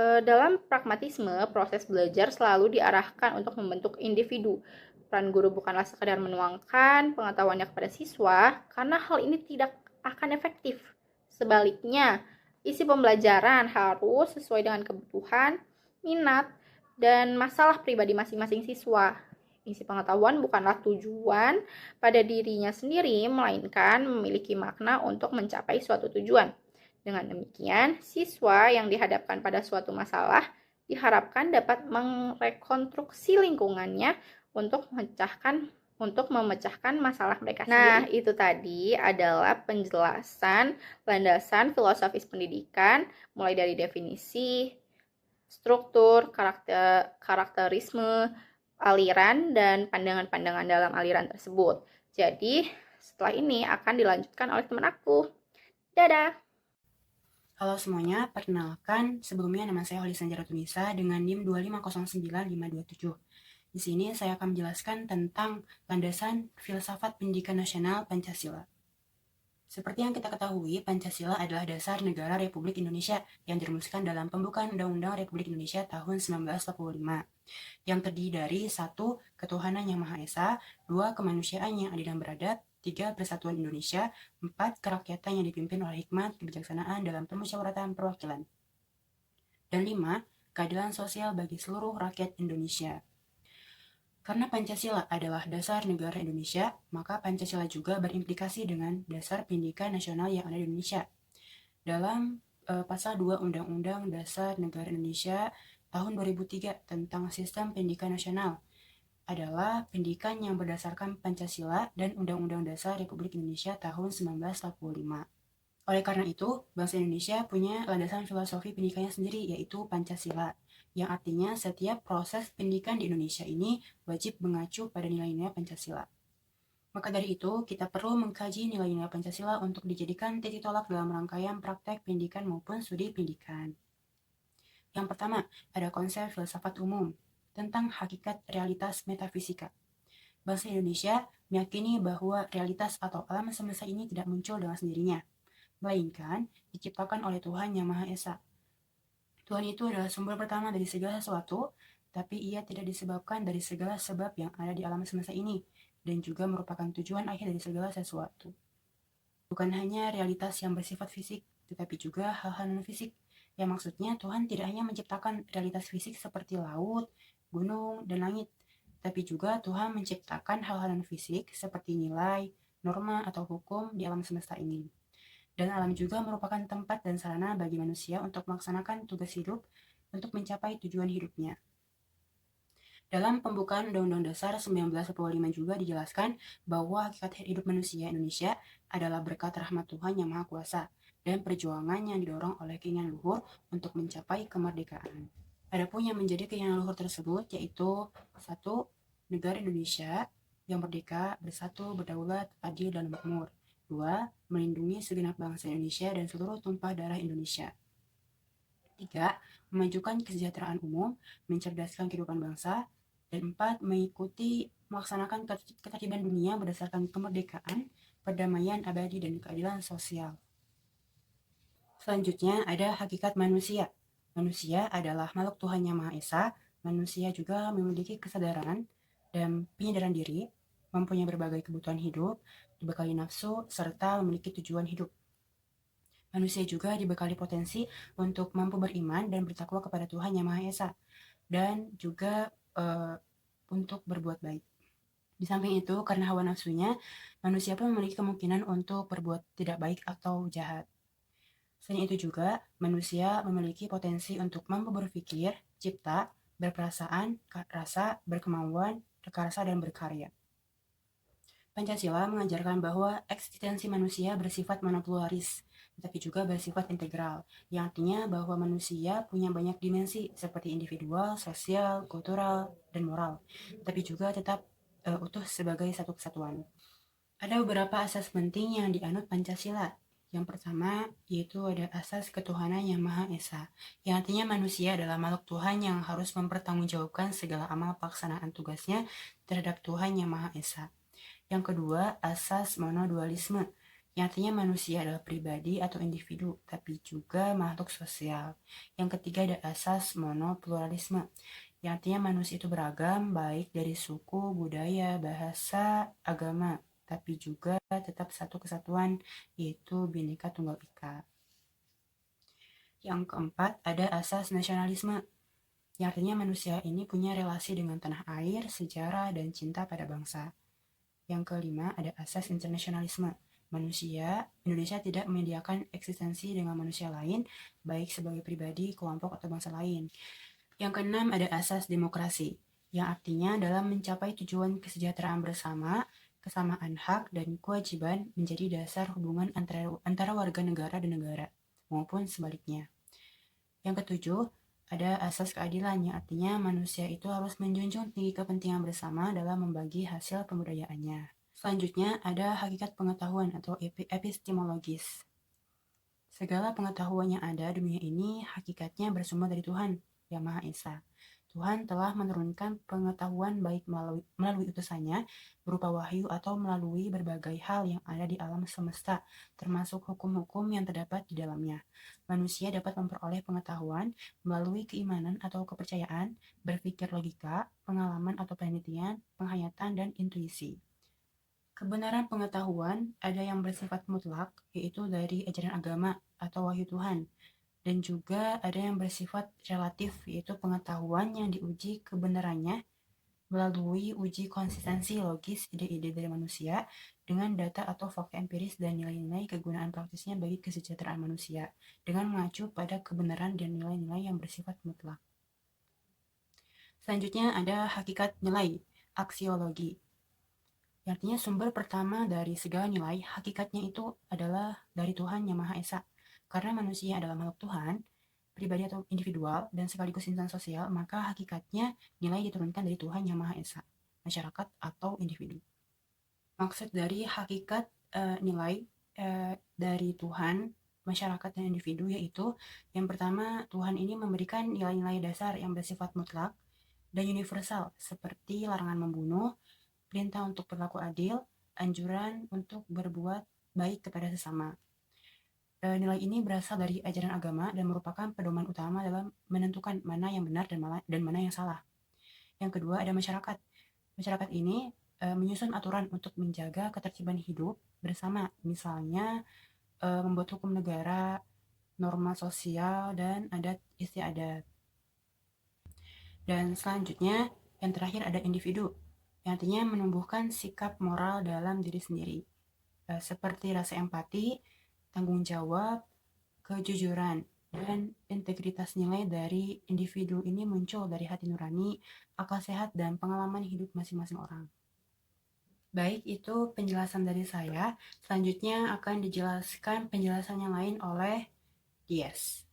Dalam pragmatisme, proses belajar selalu diarahkan untuk membentuk individu. Peran guru bukanlah sekadar menuangkan pengetahuannya kepada siswa, karena hal ini tidak akan efektif. Sebaliknya, isi pembelajaran harus sesuai dengan kebutuhan, minat, dan masalah pribadi masing-masing siswa. Isi pengetahuan bukanlah tujuan pada dirinya sendiri, melainkan memiliki makna untuk mencapai suatu tujuan. Dengan demikian, siswa yang dihadapkan pada suatu masalah diharapkan dapat merekonstruksi lingkungannya untuk memecahkan masalah mereka sendiri. Nah, itu tadi adalah penjelasan landasan filosofis pendidikan, mulai dari definisi, struktur, karakterisme, aliran, dan pandangan-pandangan dalam aliran tersebut. Jadi, setelah ini akan dilanjutkan oleh teman aku. Dadah! Halo semuanya, perkenalkan sebelumnya nama saya Holly Sanjaratunisa dengan NIM 2509527. Di sini saya akan menjelaskan tentang landasan filsafat pendidikan nasional Pancasila. Seperti yang kita ketahui, Pancasila adalah dasar negara Republik Indonesia yang dirumuskan dalam pembukaan Undang-Undang Republik Indonesia tahun 1945, yang terdiri dari 1. Ketuhanan yang Maha Esa, 2. Kemanusiaan yang adil dan beradab, 3. Persatuan Indonesia, 4. Kerakyatan yang dipimpin oleh hikmat kebijaksanaan dalam permusyawaratan perwakilan, dan 5. Keadilan sosial bagi seluruh rakyat Indonesia. Karena Pancasila adalah dasar negara Indonesia, maka Pancasila juga berimplikasi dengan dasar pendidikan nasional yang ada di Indonesia. Dalam pasal 2 Undang-Undang Dasar Negara Indonesia tahun 2003 tentang sistem pendidikan nasional adalah pendidikan yang berdasarkan Pancasila dan Undang-Undang Dasar Republik Indonesia tahun 1945. Oleh karena itu, bangsa Indonesia punya landasan filosofi pendidikannya sendiri, yaitu Pancasila, yang artinya setiap proses pendidikan di Indonesia ini wajib mengacu pada nilai-nilai Pancasila. Maka dari itu, kita perlu mengkaji nilai-nilai Pancasila untuk dijadikan titik tolak dalam rangkaian praktek pendidikan maupun studi pendidikan. Yang pertama, ada konsep filsafat umum tentang hakikat realitas metafisika. Bangsa Indonesia meyakini bahwa realitas atau alam semesta ini tidak muncul dengan sendirinya, melainkan diciptakan oleh Tuhan Yang Maha Esa. Tuhan itu adalah sumber pertama dari segala sesuatu, tapi ia tidak disebabkan dari segala sebab yang ada di alam semesta ini, dan juga merupakan tujuan akhir dari segala sesuatu. Bukan hanya realitas yang bersifat fisik, tetapi juga hal-hal non-fisik, yang maksudnya Tuhan tidak hanya menciptakan realitas fisik seperti laut, gunung, dan langit, tapi juga Tuhan menciptakan hal-hal non-fisik seperti nilai, norma, atau hukum di alam semesta ini. Dan alam juga merupakan tempat dan sarana bagi manusia untuk melaksanakan tugas hidup untuk mencapai tujuan hidupnya. Dalam pembukaan Undang-Undang Dasar 1945 juga dijelaskan bahwa hakikat hidup manusia Indonesia adalah berkat rahmat Tuhan Yang Maha Kuasa dan perjuangan yang didorong oleh keinginan luhur untuk mencapai kemerdekaan. Adapun yang menjadi keinginan luhur tersebut yaitu 1. Negara Indonesia yang merdeka, bersatu, berdaulat, adil, dan makmur. 2. Melindungi segenap bangsa Indonesia dan seluruh tumpah darah Indonesia. 3. Memajukan kesejahteraan umum, mencerdaskan kehidupan bangsa. Dan 4. Melaksanakan ketertiban dunia berdasarkan kemerdekaan, perdamaian abadi, dan keadilan sosial. Selanjutnya ada hakikat manusia. Manusia adalah makhluk Tuhan Yang Maha Esa. Manusia juga memiliki kesadaran dan penyadaran diri, mempunyai berbagai kebutuhan hidup, dibekali nafsu, serta memiliki tujuan hidup. Manusia juga dibekali potensi untuk mampu beriman dan bertakwa kepada Tuhan Yang Maha Esa, dan juga untuk berbuat baik. Di samping itu, karena hawa nafsunya, manusia pun memiliki kemungkinan untuk berbuat tidak baik atau jahat. Selain itu juga, manusia memiliki potensi untuk mampu berpikir, cipta, berperasaan, rasa, berkemauan, berkarsa, dan berkarya. Pancasila mengajarkan bahwa eksistensi manusia bersifat monopluralis, tetapi juga bersifat integral, yang artinya bahwa manusia punya banyak dimensi seperti individual, sosial, kultural, dan moral, tapi juga tetap utuh sebagai satu kesatuan. Ada beberapa asas penting yang dianut Pancasila. Yang pertama, yaitu ada asas ketuhanan yang Maha Esa, yang artinya manusia adalah makhluk Tuhan yang harus mempertanggungjawabkan segala amal pelaksanaan tugasnya terhadap Tuhan yang Maha Esa. Yang kedua, asas monodualisme, yang artinya manusia adalah pribadi atau individu, tapi juga makhluk sosial. Yang ketiga, ada asas monopluralisme, yang artinya manusia itu beragam, baik dari suku, budaya, bahasa, agama, tapi juga tetap satu kesatuan, yaitu Bhinneka Tunggal Ika. Yang keempat, ada asas nasionalisme, yang artinya manusia ini punya relasi dengan tanah air, sejarah, dan cinta pada bangsa. Yang kelima, ada asas internasionalisme. Indonesia tidak menyediakan eksistensi dengan manusia lain, baik sebagai pribadi, kelompok, atau bangsa lain. Yang keenam, ada asas demokrasi, yang artinya dalam mencapai tujuan kesejahteraan bersama, kesamaan hak dan kewajiban menjadi dasar hubungan antara warga negara dan negara, maupun sebaliknya. Yang ketujuh, ada asas keadilan, yang artinya manusia itu harus menjunjung tinggi kepentingan bersama dalam membagi hasil kebudayaannya. Selanjutnya, ada hakikat pengetahuan atau epistemologis. Segala pengetahuan yang ada di dunia ini hakikatnya bersumber dari Tuhan Yang Maha Esa. Tuhan telah menurunkan pengetahuan baik melalui utusannya berupa wahyu atau melalui berbagai hal yang ada di alam semesta, termasuk hukum-hukum yang terdapat di dalamnya. Manusia dapat memperoleh pengetahuan melalui keimanan atau kepercayaan, berpikir logika, pengalaman atau penelitian, penghayatan, dan intuisi. Kebenaran pengetahuan ada yang bersifat mutlak, yaitu dari ajaran agama atau wahyu Tuhan, dan juga ada yang bersifat relatif, yaitu pengetahuan yang diuji kebenarannya melalui uji konsistensi logis ide-ide dari manusia dengan data atau fakta empiris dan nilai-nilai kegunaan praktisnya bagi kesejahteraan manusia dengan mengacu pada kebenaran dan nilai-nilai yang bersifat mutlak. Selanjutnya ada hakikat nilai, aksiologi. Artinya sumber pertama dari segala nilai, hakikatnya itu adalah dari Tuhan Yang Maha Esa. Karena manusia adalah makhluk Tuhan, pribadi atau individual, dan sekaligus insan sosial, maka hakikatnya nilai diturunkan dari Tuhan Yang Maha Esa, masyarakat atau individu. Maksud dari hakikat nilai dari Tuhan, masyarakat, dan individu yaitu yang pertama, Tuhan ini memberikan nilai-nilai dasar yang bersifat mutlak dan universal seperti larangan membunuh, perintah untuk berlaku adil, anjuran untuk berbuat baik kepada sesama. Nilai ini berasal dari ajaran agama dan merupakan pedoman utama dalam menentukan mana yang benar dan mana yang salah. Yang kedua, ada masyarakat. Masyarakat ini menyusun aturan untuk menjaga ketertiban hidup bersama, misalnya membuat hukum negara, norma sosial, dan adat istiadat. Dan selanjutnya, yang terakhir ada individu, yang artinya menumbuhkan sikap moral dalam diri sendiri, seperti rasa empati, tanggung jawab, kejujuran, dan integritas. Nilai dari individu ini muncul dari hati nurani, akal sehat, dan pengalaman hidup masing-masing orang. Baik, itu penjelasan dari saya. Selanjutnya akan dijelaskan penjelasan yang lain oleh Dias.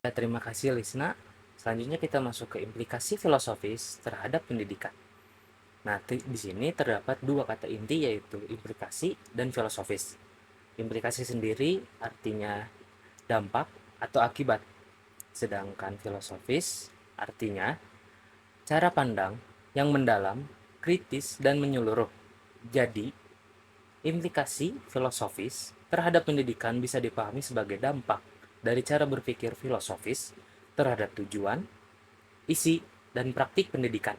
Terima kasih Lisna. Selanjutnya kita masuk ke implikasi filosofis terhadap pendidikan. Nah, di sini terdapat dua kata inti, yaitu implikasi dan filosofis. Implikasi sendiri artinya dampak atau akibat, sedangkan filosofis artinya cara pandang yang mendalam, kritis, dan menyeluruh. Jadi, implikasi filosofis terhadap pendidikan bisa dipahami sebagai dampak dari cara berpikir filosofis terhadap tujuan, isi, dan praktik pendidikan.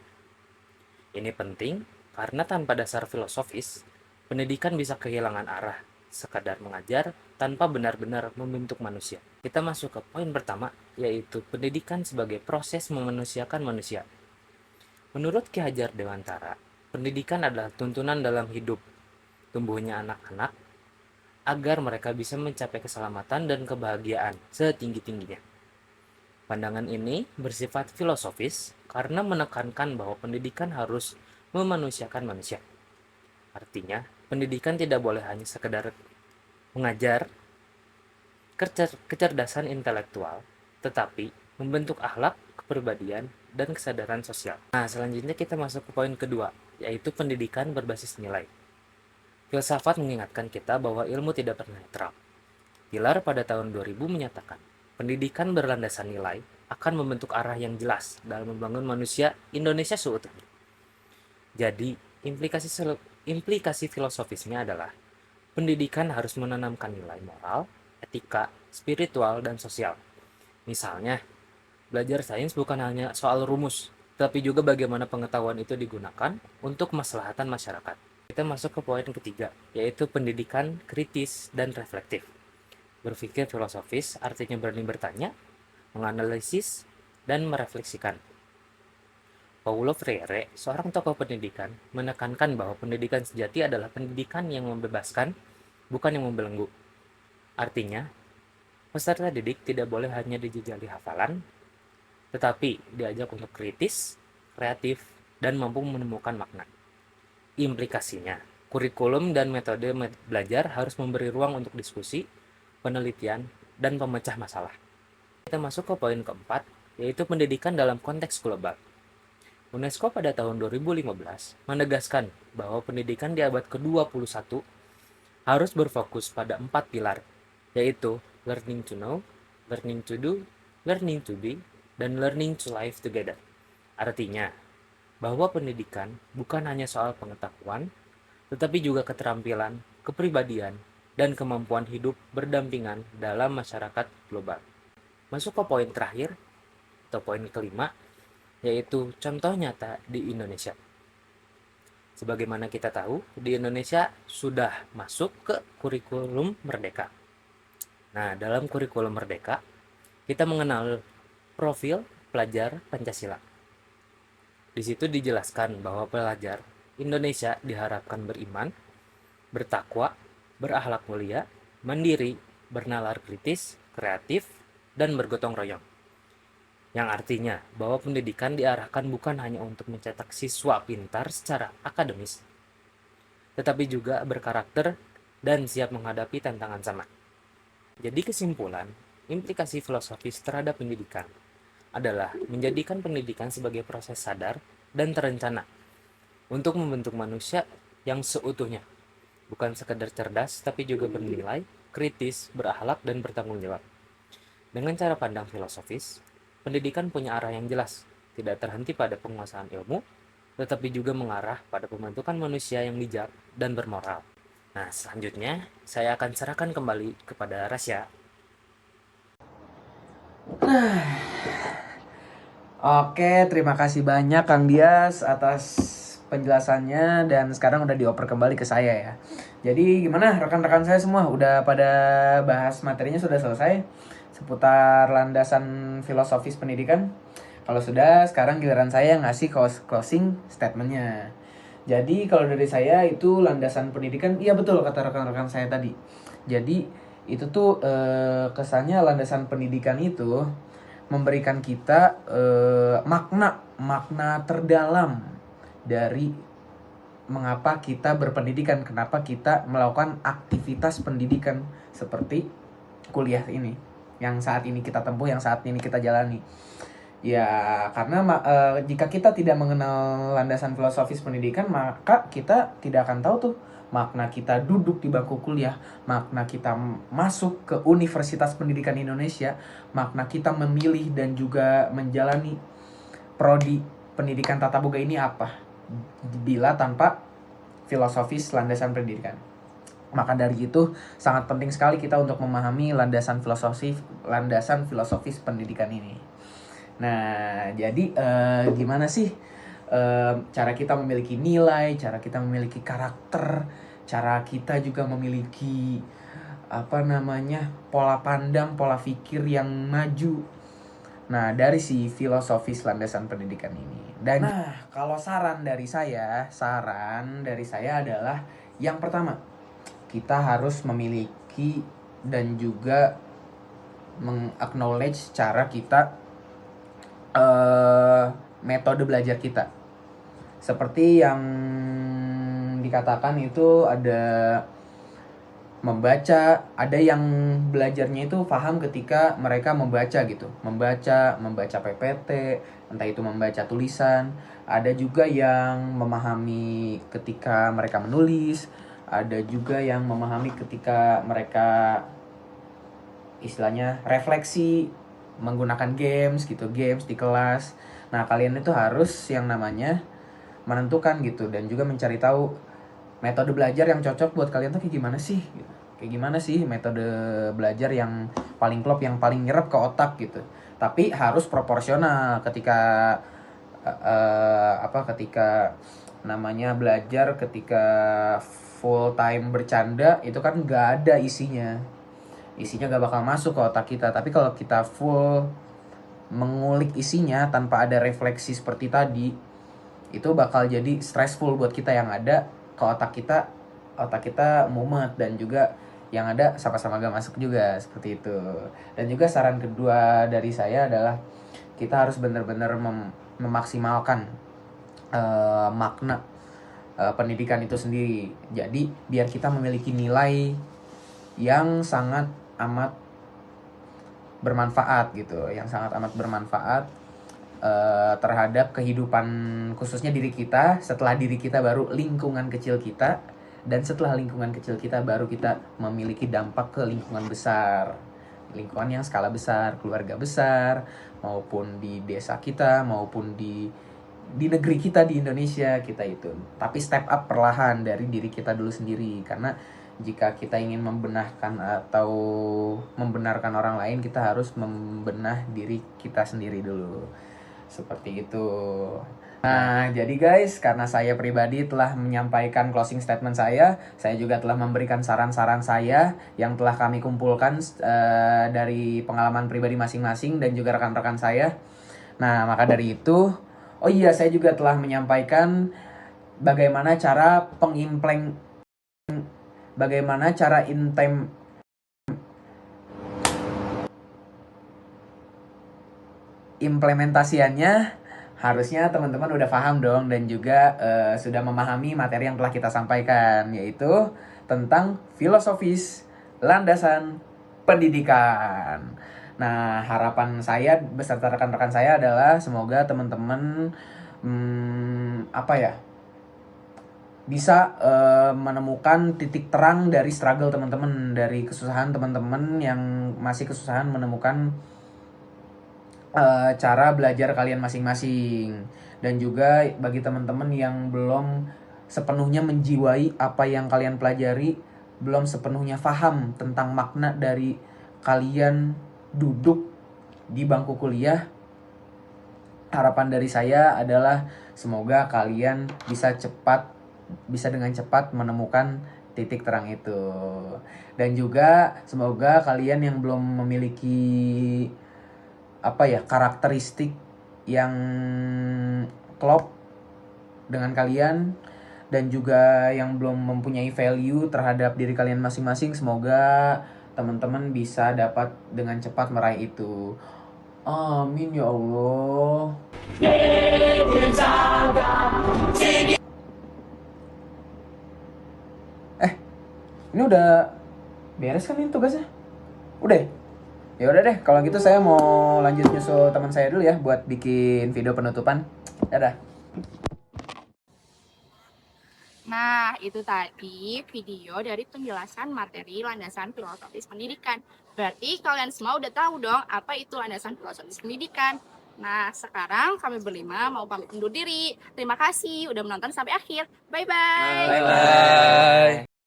Ini penting karena tanpa dasar filosofis, pendidikan bisa kehilangan arah sekadar mengajar tanpa benar-benar membentuk manusia. Kita masuk ke poin pertama, yaitu pendidikan sebagai proses memanusiakan manusia. Menurut Ki Hajar Dewantara, pendidikan adalah tuntunan dalam hidup tumbuhnya anak-anak agar mereka bisa mencapai keselamatan dan kebahagiaan setinggi-tingginya. Pandangan ini bersifat filosofis karena menekankan bahwa pendidikan harus memanusiakan manusia. Artinya, pendidikan tidak boleh hanya sekedar mengajar kecerdasan intelektual, tetapi membentuk akhlak, kepribadian, dan kesadaran sosial. Nah, selanjutnya kita masuk ke poin kedua, yaitu pendidikan berbasis nilai. Filsafat mengingatkan kita bahwa ilmu tidak pernah netral. Pilar pada tahun 2000 menyatakan, pendidikan berlandasan nilai akan membentuk arah yang jelas dalam membangun manusia Indonesia seutuhnya. Jadi, implikasi filosofisnya adalah pendidikan harus menanamkan nilai moral, etika, spiritual, dan sosial. Misalnya, belajar sains bukan hanya soal rumus, tapi juga bagaimana pengetahuan itu digunakan untuk kemaslahatan masyarakat. Kita masuk ke poin ketiga, yaitu pendidikan kritis dan reflektif. Berpikir filosofis artinya berani bertanya, menganalisis, dan merefleksikan. Paulo Freire, seorang tokoh pendidikan, menekankan bahwa pendidikan sejati adalah pendidikan yang membebaskan, bukan yang membelenggu. Artinya, peserta didik tidak boleh hanya dijejali hafalan, tetapi diajak untuk kritis, kreatif, dan mampu menemukan makna. Implikasinya, kurikulum dan metode belajar harus memberi ruang untuk diskusi, penelitian, dan pemecah masalah. Kita masuk ke poin keempat, yaitu pendidikan dalam konteks global. UNESCO pada tahun 2015 menegaskan bahwa pendidikan di abad ke-21 harus berfokus pada 4 pilar, yaitu learning to know, learning to do, learning to be, dan learning to live together. Artinya, bahwa pendidikan bukan hanya soal pengetahuan, tetapi juga keterampilan, kepribadian, dan kemampuan hidup berdampingan dalam masyarakat global. Masuk ke poin terakhir, atau poin kelima, yaitu contoh nyata di Indonesia. Sebagaimana kita tahu, di Indonesia sudah masuk ke kurikulum Merdeka. Nah, dalam kurikulum Merdeka, kita mengenal profil pelajar Pancasila. Di situ dijelaskan bahwa pelajar Indonesia diharapkan beriman, bertakwa, berakhlak mulia, mandiri, bernalar kritis, kreatif, dan bergotong royong. Yang artinya bahwa pendidikan diarahkan bukan hanya untuk mencetak siswa pintar secara akademis, tetapi juga berkarakter dan siap menghadapi tantangan zaman. Jadi kesimpulan, implikasi filosofis terhadap pendidikan adalah menjadikan pendidikan sebagai proses sadar dan terencana untuk membentuk manusia yang seutuhnya, bukan sekedar cerdas tapi juga bernilai, kritis, berakhlak, dan bertanggung jawab. Dengan cara pandang filosofis, pendidikan punya arah yang jelas, tidak terhenti pada penguasaan ilmu, tetapi juga mengarah pada pembentukan manusia yang bijak dan bermoral. Nah, selanjutnya saya akan serahkan kembali kepada Rasya. Oke, terima kasih banyak Kang Dias atas penjelasannya, dan sekarang udah dioper kembali ke saya ya. Jadi gimana rekan-rekan saya semua, udah pada bahas materinya sudah selesai seputar landasan filosofis pendidikan? Kalau sudah, sekarang giliran saya ngasih closing statementnya. Jadi kalau dari saya itu landasan pendidikan, iya betul kata rekan-rekan saya tadi. Jadi itu tuh kesannya landasan pendidikan itu memberikan kita makna terdalam dari mengapa kita berpendidikan, kenapa kita melakukan aktivitas pendidikan seperti kuliah ini yang saat ini kita tempuh, yang saat ini kita jalani. Ya, karena jika kita tidak mengenal landasan filosofis pendidikan, maka kita tidak akan tahu tuh makna kita duduk di bangku kuliah, makna kita masuk ke Universitas Pendidikan Indonesia, makna kita memilih dan juga menjalani prodi pendidikan tata boga ini apa, bila tanpa filosofis landasan pendidikan. Maka dari itu sangat penting sekali kita untuk memahami landasan filosofis pendidikan ini. Nah, jadi gimana sih cara kita memiliki nilai, cara kita memiliki karakter, cara kita juga memiliki pola pandang, pola pikir yang maju. Nah, dari si filosofis landasan pendidikan ini. Dan kalau saran dari saya adalah yang pertama, kita harus memiliki dan juga meng-acknowledge cara kita metode belajar kita. Seperti yang dikatakan itu ada membaca, ada yang belajarnya itu paham ketika mereka membaca gitu, membaca PPT, entah itu membaca tulisan. Ada juga yang memahami ketika mereka menulis, ada juga yang memahami ketika mereka istilahnya refleksi menggunakan games di kelas. Nah, kalian itu harus yang namanya menentukan gitu dan juga mencari tahu metode belajar yang cocok buat kalian tuh kayak gimana sih? Kayak gimana sih metode belajar yang paling klop, yang paling nyerap ke otak gitu. Tapi harus proporsional ketika ketika namanya belajar, ketika full time bercanda itu kan nggak ada isinya gak bakal masuk ke otak kita. Tapi kalau kita full mengulik isinya tanpa ada refleksi seperti tadi, itu bakal jadi stressful buat kita, yang ada ke otak kita mumet, dan juga yang ada sama-sama gak masuk juga, seperti itu. Dan juga saran kedua dari saya adalah kita harus benar-benar memaksimalkan makna pendidikan itu sendiri. Jadi biar kita memiliki nilai yang sangat amat bermanfaat gitu, terhadap kehidupan, khususnya diri kita. Setelah diri kita baru lingkungan kecil kita, dan setelah lingkungan kecil kita baru kita memiliki dampak ke lingkungan besar, lingkungan yang skala besar, keluarga besar, maupun di desa kita, maupun di negeri kita, di Indonesia kita itu. Tapi step up perlahan dari diri kita dulu sendiri, karena jika kita ingin membenahkan atau membenarkan orang lain, kita harus membenah diri kita sendiri dulu. Seperti itu. Nah, jadi guys, karena saya pribadi telah menyampaikan closing statement saya juga telah memberikan saran-saran saya yang telah kami kumpulkan dari pengalaman pribadi masing-masing dan juga rekan-rekan saya. Nah, maka dari itu, oh iya, saya juga telah menyampaikan bagaimana cara implementasiannya. Harusnya teman-teman udah paham dong, dan juga sudah memahami materi yang telah kita sampaikan, yaitu tentang filosofis landasan pendidikan. Nah, harapan saya beserta rekan-rekan saya adalah semoga teman-teman bisa menemukan titik terang dari struggle teman-teman, dari kesusahan teman-teman yang masih kesusahan menemukan cara belajar kalian masing-masing. Dan juga bagi teman-teman yang belum sepenuhnya menjiwai apa yang kalian pelajari, belum sepenuhnya paham tentang makna dari kalian duduk di bangku kuliah, harapan dari saya adalah semoga kalian bisa dengan cepat menemukan titik terang itu. Dan juga semoga kalian yang belum memiliki karakteristik yang klop dengan kalian, dan juga yang belum mempunyai value terhadap diri kalian masing-masing, semoga teman-teman bisa dapat dengan cepat meraih itu. Amin ya Allah. Ini udah beres kan ini tugasnya? Udah? Ya udah deh, kalau gitu saya mau lanjut nyusul teman saya dulu ya buat bikin video penutupan. Dadah. Nah, itu tadi video dari penjelasan materi landasan filosofis pendidikan. Berarti kalian semua udah tahu dong apa itu landasan filosofis pendidikan. Nah, sekarang kami berlima mau pamit undur diri. Terima kasih udah menonton sampai akhir. Bye-bye. Bye-bye.